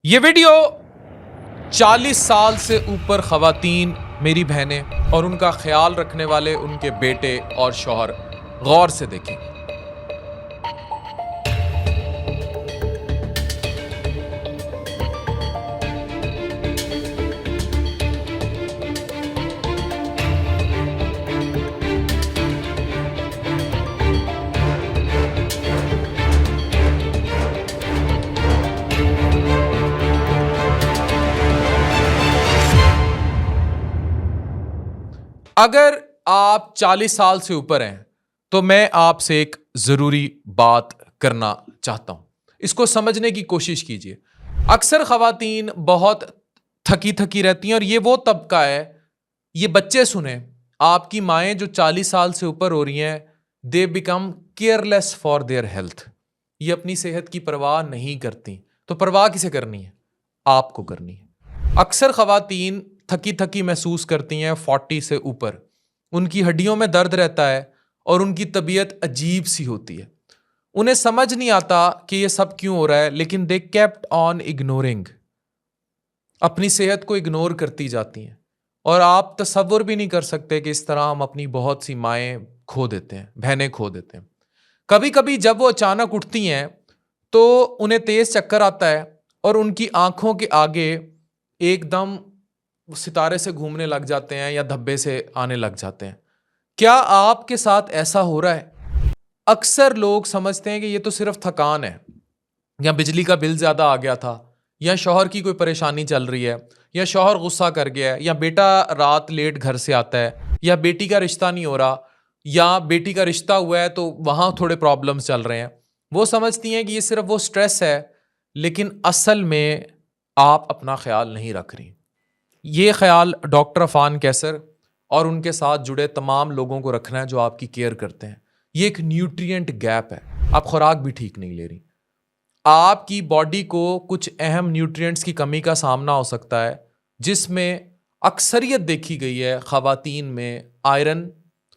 یہ ویڈیو 40 سال سے اوپر خواتین، میری بہنیں اور ان کا خیال رکھنے والے ان کے بیٹے اور شوہر غور سے دیکھیں۔ اگر آپ 40 سال سے اوپر ہیں تو میں آپ سے ایک ضروری بات کرنا چاہتا ہوں، اس کو سمجھنے کی کوشش کیجیے۔ اکثر خواتین بہت تھکی رہتی ہیں، اور یہ وہ طبقہ ہے، یہ بچے سنیں، آپ کی مائیں جو 40 سال سے اوپر ہو رہی ہیں، they become careless for their health, یہ اپنی صحت کی پرواہ نہیں کرتی۔ تو پرواہ کسے کرنی ہے؟ آپ کو کرنی ہے۔ اکثر خواتین تھکی محسوس کرتی ہیں 40 سے اوپر، ان کی ہڈیوں میں درد رہتا ہے اور ان کی طبیعت عجیب سی ہوتی ہے۔ انہیں سمجھ نہیں آتا کہ یہ سب کیوں ہو رہا ہے، لیکن دے کیپٹ آن اگنورنگ، اپنی صحت کو اگنور کرتی جاتی ہیں۔ اور آپ تصور بھی نہیں کر سکتے کہ اس طرح ہم اپنی بہت سی مائیں کھو دیتے ہیں، بہنیں کھو دیتے ہیں۔ کبھی کبھی جب وہ اچانک اٹھتی ہیں تو انہیں تیز چکر آتا ہے اور ان کی آنکھوں کے آگے ایک دم ستارے سے گھومنے لگ جاتے ہیں یا دھبے سے آنے لگ جاتے ہیں۔ کیا آپ کے ساتھ ایسا ہو رہا ہے؟ اکثر لوگ سمجھتے ہیں کہ یہ تو صرف تھکان ہے، یا بجلی کا بل زیادہ آ گیا تھا، یا شوہر کی کوئی پریشانی چل رہی ہے، یا شوہر غصہ کر گیا ہے، یا بیٹا رات لیٹ گھر سے آتا ہے، یا بیٹی کا رشتہ نہیں ہو رہا، یا بیٹی کا رشتہ ہوا ہے تو وہاں تھوڑے پرابلمز چل رہے ہیں۔ وہ سمجھتی ہیں کہ یہ صرف وہ سٹریس ہے، لیکن اصل میں آپ اپنا خیال نہیں رکھ رہی۔ یہ خیال ڈاکٹر عفان کیسر اور ان کے ساتھ جڑے تمام لوگوں کو رکھنا ہے جو آپ کی کیئر کرتے ہیں۔ یہ ایک نیوٹرینٹ گیپ ہے، آپ خوراک بھی ٹھیک نہیں لے رہی، آپ کی باڈی کو کچھ اہم نیوٹرینٹس کی کمی کا سامنا ہو سکتا ہے، جس میں اکثریت دیکھی گئی ہے خواتین میں آئرن،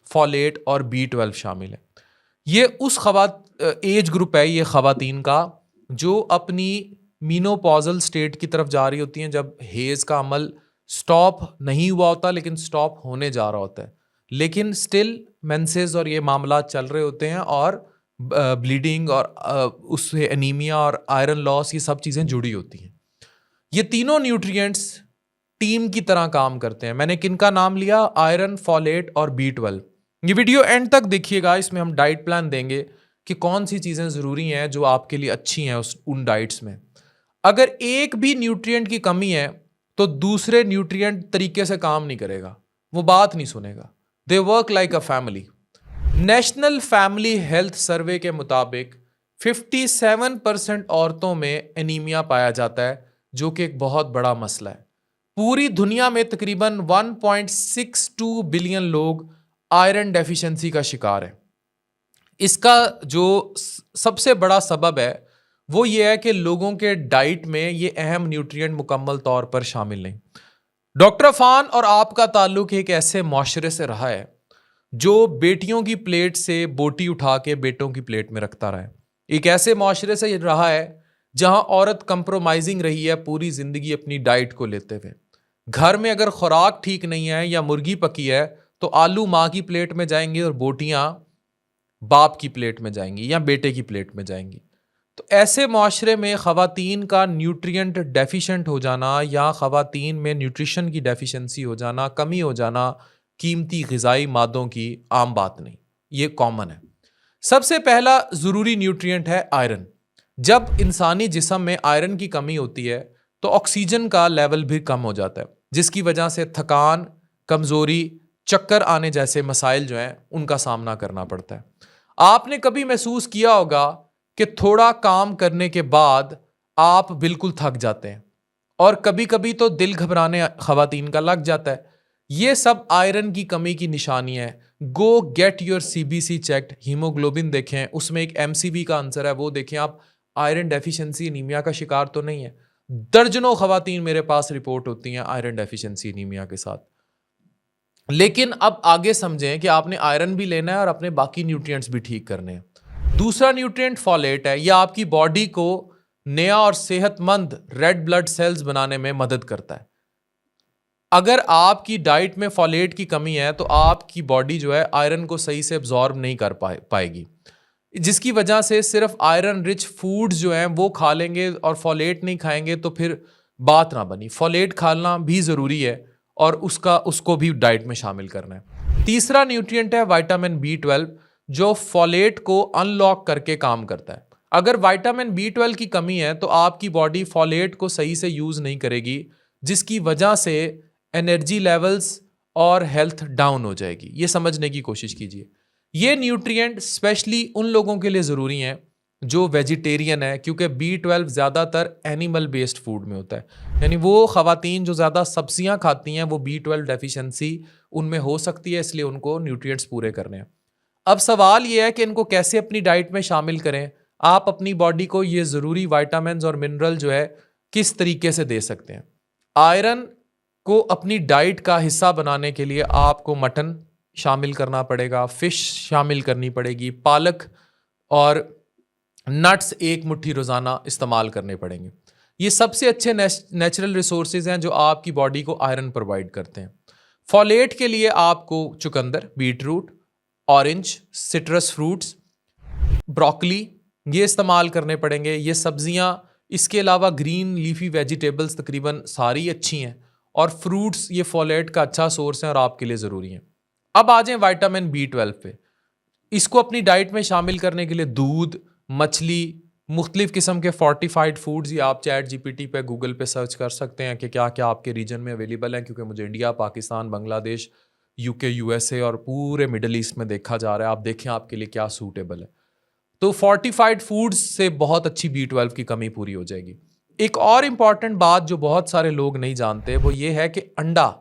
فولیٹ اور B12 شامل ہے۔ یہ اس ایج گروپ ہے، یہ خواتین کا، جو اپنی مینوپوزل سٹیٹ کی طرف جا رہی ہوتی ہیں، جب ہیز کا عمل سٹاپ نہیں ہوا ہوتا لیکن سٹاپ ہونے جا رہا ہوتا ہے، لیکن سٹل مینسز اور یہ معاملات چل رہے ہوتے ہیں، اور بلیڈنگ اور اس سے انیمیا اور آئرن لاس، یہ سب چیزیں جڑی ہوتی ہیں۔ یہ تینوں نیوٹرینٹس ٹیم کی طرح کام کرتے ہیں۔ میں نے کن کا نام لیا؟ آئرن، فولیٹ اور B12۔ یہ ویڈیو اینڈ تک دیکھیے گا، اس میں ہم ڈائٹ پلان دیں گے کہ کون سی چیزیں ضروری ہیں جو آپ کے لیے اچھی ہیں ان ڈائٹس میں۔ اگر ایک بھی نیوٹرینٹ کی کمی ہے تو دوسرے نیوٹرینٹ طریقے سے کام نہیں کرے گا، وہ بات نہیں سنے گا۔ They work like a family. National family health survey کے مطابق 57% عورتوں میں انیمیا پایا جاتا ہے، جو کہ ایک بہت بڑا مسئلہ ہے۔ پوری دنیا میں تقریباً 1.62 بلین لوگ آئرن ڈیفیشنسی کا شکار ہیں۔ اس کا جو سب سے بڑا سبب ہے وہ یہ ہے کہ لوگوں کے ڈائٹ میں یہ اہم نیوٹرینٹ مکمل طور پر شامل نہیں۔ ڈاکٹر عفان اور آپ کا تعلق ایک ایسے معاشرے سے رہا ہے جو بیٹیوں کی پلیٹ سے بوٹی اٹھا کے بیٹوں کی پلیٹ میں رکھتا رہا ہے، ایک ایسے معاشرے سے رہا ہے جہاں عورت کمپرومائزنگ رہی ہے پوری زندگی اپنی ڈائٹ کو لیتے ہوئے۔ گھر میں اگر خوراک ٹھیک نہیں ہے یا مرغی پکی ہے تو آلو ماں کی پلیٹ میں جائیں گے اور بوٹیاں باپ کی پلیٹ میں جائیں گی یا بیٹے کی پلیٹ میں جائیں گی۔ تو ایسے معاشرے میں خواتین کا نیوٹرینٹ ڈیفیشنٹ ہو جانا یا خواتین میں نیوٹریشن کی ڈیفیشنسی ہو جانا، کمی ہو جانا قیمتی غذائی مادوں کی عام بات نہیں، یہ کامن ہے۔ سب سے پہلا ضروری نیوٹرینٹ ہے آئرن۔ جب انسانی جسم میں آئرن کی کمی ہوتی ہے تو آکسیجن کا لیول بھی کم ہو جاتا ہے، جس کی وجہ سے تھکان، کمزوری، چکر آنے جیسے مسائل جو ہیں ان کا سامنا کرنا پڑتا ہے۔ آپ نے کبھی محسوس کیا ہوگا کہ تھوڑا کام کرنے کے بعد آپ بالکل تھک جاتے ہیں، اور کبھی کبھی تو دل گھبرانے خواتین کا لگ جاتا ہے۔ یہ سب آئرن کی کمی کی نشانی ہے۔ Go get your CBC checked, haemoglobin دیکھیں، اس میں ایک MCV کا آنسر ہے، وہ دیکھیں آپ آئرن ڈیفیشنسی انیمیا کا شکار تو نہیں ہے۔ درجنوں خواتین میرے پاس رپورٹ ہوتی ہیں آئرن ڈیفیشنسی انیمیا کے ساتھ۔ لیکن اب آگے سمجھیں کہ آپ نے آئرن بھی لینا ہے اور اپنے باقی نیوٹرینٹس بھی ٹھیک کرنے ہیں۔ دوسرا نیوٹرینٹ فولیٹ ہے۔ یہ آپ کی باڈی کو نیا اور صحت مند ریڈ بلڈ سیلز بنانے میں مدد کرتا ہے. اگر آپ کی ڈائٹ میں فولیٹ کی کمی ہے تو آپ کی باڈی جو ہے آئرن کو صحیح سے ابزارب نہیں کر پائے گی, جس کی وجہ سے صرف آئرن رچ فوڈز جو ہیں وہ کھا لیں گے اور فولیٹ نہیں کھائیں گے تو پھر بات نہ بنی. فولیٹ کھانا بھی ضروری ہے اور اس کو بھی ڈائٹ میں شامل کرنا ہے. تیسرا نیوٹرینٹ ہے وائٹامن B12 جو فولیٹ کو ان لاک کر کے کام کرتا ہے. اگر وائٹامن B12 کی کمی ہے تو آپ کی باڈی فولیٹ کو صحیح سے یوز نہیں کرے گی, جس کی وجہ سے انرجی لیولز اور ہیلتھ ڈاؤن ہو جائے گی. یہ سمجھنے کی کوشش کیجیے. یہ نیوٹرینٹ اسپیشلی ان لوگوں کے لیے ضروری ہیں جو ویجیٹیرین ہے, کیونکہ B12 زیادہ تر اینیمل بیسڈ فوڈ میں ہوتا ہے. یعنی وہ خواتین جو زیادہ سبزیاں کھاتی ہیں وہ B12 ڈیفیشنسی ان میں ہو سکتی ہے, اس لیے ان کو نیوٹرینٹس پورے کرنے ہیں. اب سوال یہ ہے کہ ان کو کیسے اپنی ڈائٹ میں شامل کریں. آپ اپنی باڈی کو یہ ضروری وائٹامنز اور منرل جو ہے کس طریقے سے دے سکتے ہیں. آئرن کو اپنی ڈائٹ کا حصہ بنانے کے لیے آپ کو مٹن شامل کرنا پڑے گا, فش شامل کرنی پڑے گی, پالک اور نٹس ایک مٹھی روزانہ استعمال کرنے پڑیں گے. یہ سب سے اچھے نیچرل ریسورسز ہیں جو آپ کی باڈی کو آئرن پرووائڈ کرتے ہیں. فولیٹ کے لیے آپ کو چکندر, بیٹ روٹ, اورنج, سٹرس فروٹس, بروکلی یہ استعمال کرنے پڑیں گے. یہ سبزیاں, اس کے علاوہ گرین لیفی ویجیٹیبلز تقریباً ساری اچھی ہیں, اور فروٹس یہ فولیٹ کا اچھا سورس ہیں اور آپ کے لیے ضروری ہیں. اب آ جائیں وائٹامن B12 پہ. اس کو اپنی ڈائٹ میں شامل کرنے کے لیے دودھ, مچھلی, مختلف قسم کے فورٹیفائڈ فوڈز, یا آپ چیٹ GPT پہ گوگل پہ سرچ کر سکتے ہیں کہ کیا کیا آپ کے ریجن میں اویلیبل ہیں, کیونکہ مجھے انڈیا, پاکستان, بنگلہ دیش, UK, USA اور پورے مڈل ایسٹ میں دیکھا جا رہا ہے. آپ دیکھیں آپ کے لیے کیا سوٹیبل ہے. تو فورٹیفائڈ فوڈز سے بہت اچھی B12 کی کمی پوری ہو جائے گی. ایک اور امپورٹنٹ بات جو بہت سارے لوگ نہیں جانتے وہ یہ ہے کہ انڈا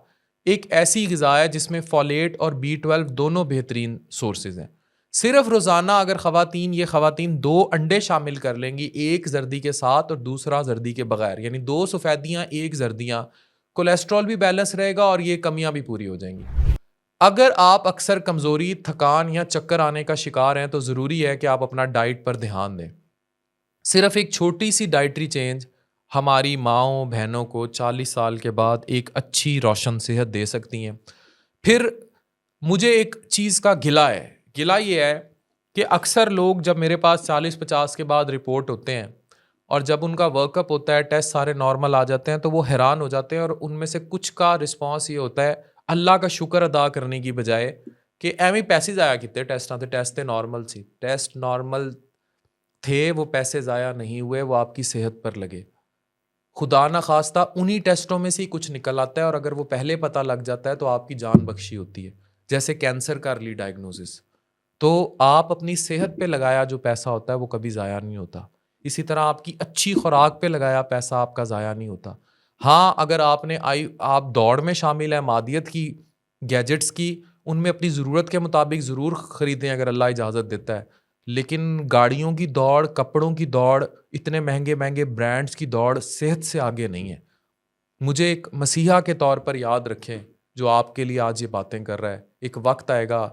ایک ایسی غذا ہے جس میں فولیٹ اور B12 دونوں بہترین سورسز ہیں. صرف روزانہ اگر خواتین 2 انڈے شامل کر لیں گی, ایک زردی کے ساتھ اور دوسرا زردی کے بغیر, یعنی 2 سفیدیاں 1 زردیاں, کولیسٹرول بھی بیلنس رہے گا اور یہ کمیاں بھی پوری ہو جائیں گی. اگر آپ اکثر کمزوری, تھکان یا چکر آنے کا شکار ہیں تو ضروری ہے کہ آپ اپنا ڈائٹ پر دھیان دیں. صرف ایک چھوٹی سی ڈائٹری چینج ہماری ماؤں بہنوں کو 40 سال کے بعد ایک اچھی روشن صحت دے سکتی ہیں. پھر مجھے ایک چیز کا گلہ یہ ہے کہ اکثر لوگ جب میرے پاس 40-50 کے بعد رپورٹ ہوتے ہیں اور جب ان کا ورک اپ ہوتا ہے, ٹیسٹ سارے نارمل آ جاتے ہیں, تو وہ حیران ہو جاتے ہیں, اور ان میں سے کچھ کا رسپانس یہ ہوتا ہے اللہ کا شکر ادا کرنے کی بجائے کہ ایویں پیسے ضائع کیتے, ٹیسٹ نارمل سی, ٹیسٹ نارمل تھے, وہ پیسے ضائع نہیں ہوئے, وہ آپ کی صحت پر لگے. خدا نہ خواستہ انہی ٹیسٹوں میں سے ہی کچھ نکل آتا ہے, اور اگر وہ پہلے پتہ لگ جاتا ہے تو آپ کی جان بخشی ہوتی ہے, جیسے کینسر کا ارلی ڈائگنوسس. تو آپ اپنی صحت پہ لگایا جو پیسہ ہوتا ہے وہ کبھی ضائع نہیں ہوتا. اسی طرح آپ کی اچھی خوراک پہ لگایا پیسہ آپ کا ضائع نہیں ہوتا. ہاں, اگر آپ دوڑ میں شامل ہیں, مادیت کی, گیجٹس کی, ان میں اپنی ضرورت کے مطابق ضرور خریدیں اگر اللہ اجازت دیتا ہے, لیکن گاڑیوں کی دوڑ, کپڑوں کی دوڑ, اتنے مہنگے برانڈز کی دوڑ صحت سے آگے نہیں ہے. مجھے ایک مسیحا کے طور پر یاد رکھیں جو آپ کے لیے آج یہ باتیں کر رہا ہے. ایک وقت آئے گا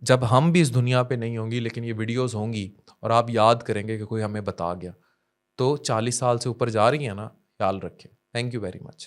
جب ہم بھی اس دنیا پہ نہیں ہوں گی, لیکن یہ ویڈیوز ہوں گی اور آپ یاد کریں گے کہ کوئی ہمیں بتا گیا. تو 40 سال سے اوپر جا رہی ہیں نا, خیال رکھیں. Thank you very much.